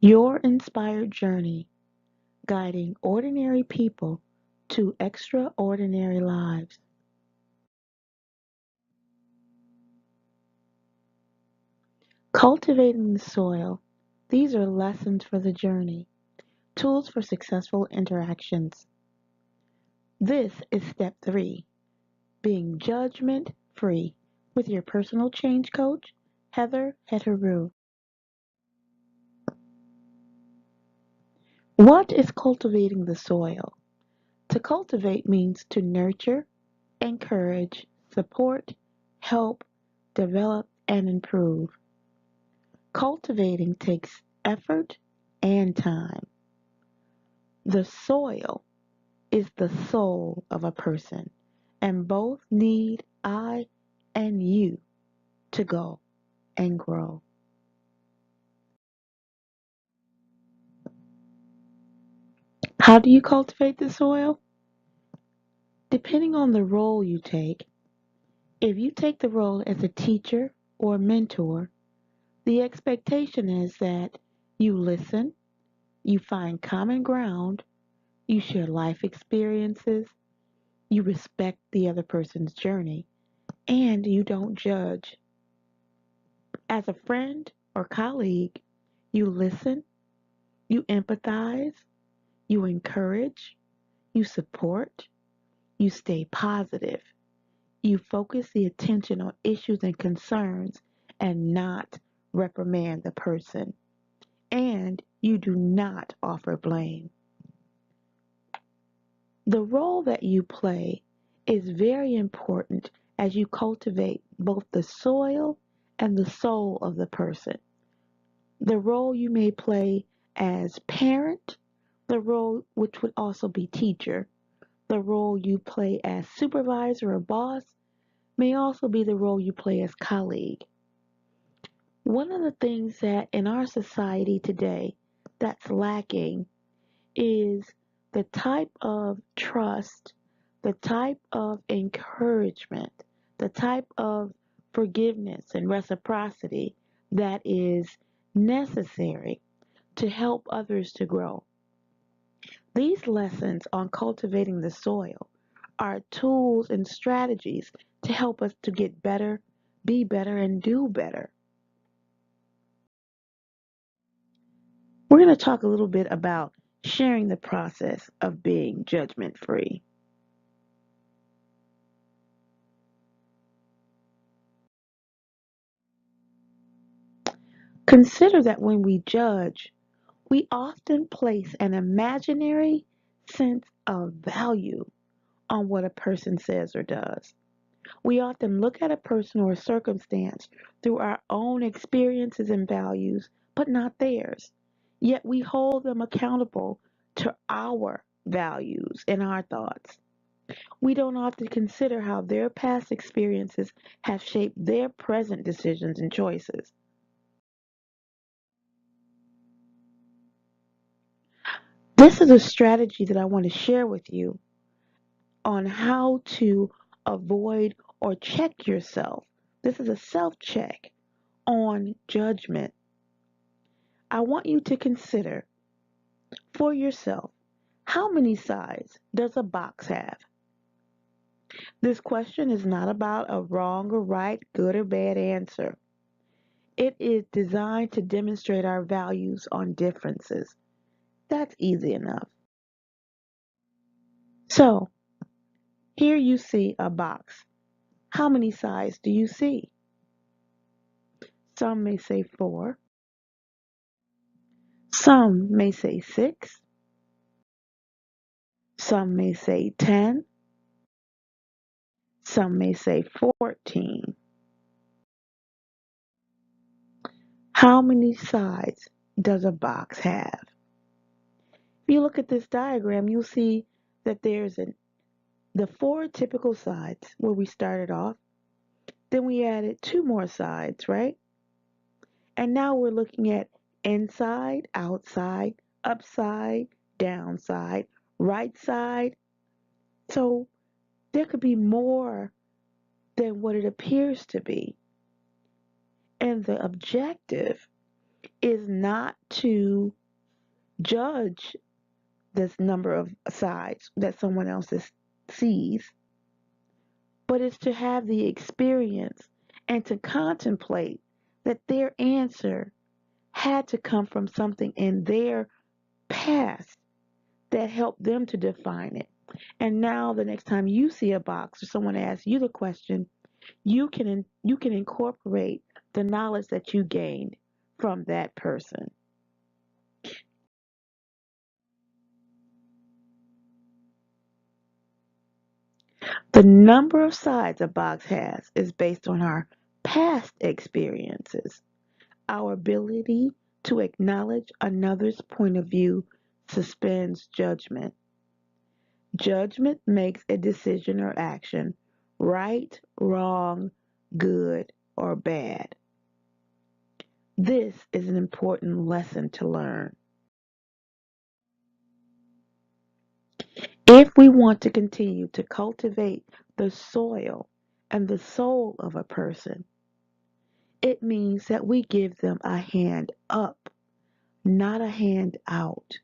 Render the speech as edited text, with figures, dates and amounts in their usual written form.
Your inspired journey, guiding ordinary people to extraordinary lives. Cultivating the soil. These are lessons for the journey, tools for successful interactions. This is step 3, being judgment free, with your personal change coach, Hetheru. What is cultivating the soil? To cultivate means to nurture, encourage, support, help, develop, and improve. Cultivating takes effort and time. The soil is the soul of a person, and both need I and you to go and grow. How do you cultivate the soil? Depending on the role you take, if you take the role as a teacher or mentor, the expectation is that you listen, you find common ground, you share life experiences, you respect the other person's journey, and you don't judge. As a friend or colleague, you listen, you empathize, you encourage, you support, you stay positive, you focus the attention on issues and concerns and not reprimand the person, and you do not offer blame. The role that you play is very important as you cultivate both the soil and the soul of the person. The role you may play as parent, the role which would also be teacher, the role you play as supervisor or boss may also be the role you play as colleague. One of the things that in our society today that's lacking is the type of trust, the type of encouragement, the type of forgiveness and reciprocity that is necessary to help others to grow. These lessons on cultivating the soil are tools and strategies to help us to get better, be better, and do better. We're going to talk a little bit about sharing the process of being judgment free. Consider that when we judge, we often place an imaginary sense of value on what a person says or does. We often look at a person or a circumstance through our own experiences and values, but not theirs. Yet we hold them accountable to our values and our thoughts. We don't often consider how their past experiences have shaped their present decisions and choices. This is a strategy that I want to share with you on how to avoid or check yourself. This is a self check on judgment. I want you to consider for yourself, how many sides does a box have? This question is not about a wrong or right, good or bad answer. It is designed to demonstrate our values on differences. That's easy enough. So, here you see a box. How many sides do you see? Some may say 4. Some may say 6. Some may say 10. Some may say 14. How many sides does a box have? If you look at this diagram, you'll see that the 4 typical sides where we started off. Then we added 2 more sides, right? And now we're looking at inside, outside, upside, downside, right side. So there could be more than what it appears to be. And the objective is not to judge this number of sides that someone else sees, but it's to have the experience and to contemplate that their answer had to come from something in their past that helped them to define it. And now the next time you see a box or someone asks you the question, you can incorporate the knowledge that you gained from that person. The number of sides a box has is based on our past experiences. Our ability to acknowledge another's point of view suspends judgment. Judgment makes a decision or action right, wrong, good, or bad. This is an important lesson to learn. If we want to continue to cultivate the soil and the soul of a person, it means that we give them a hand up, not a hand out.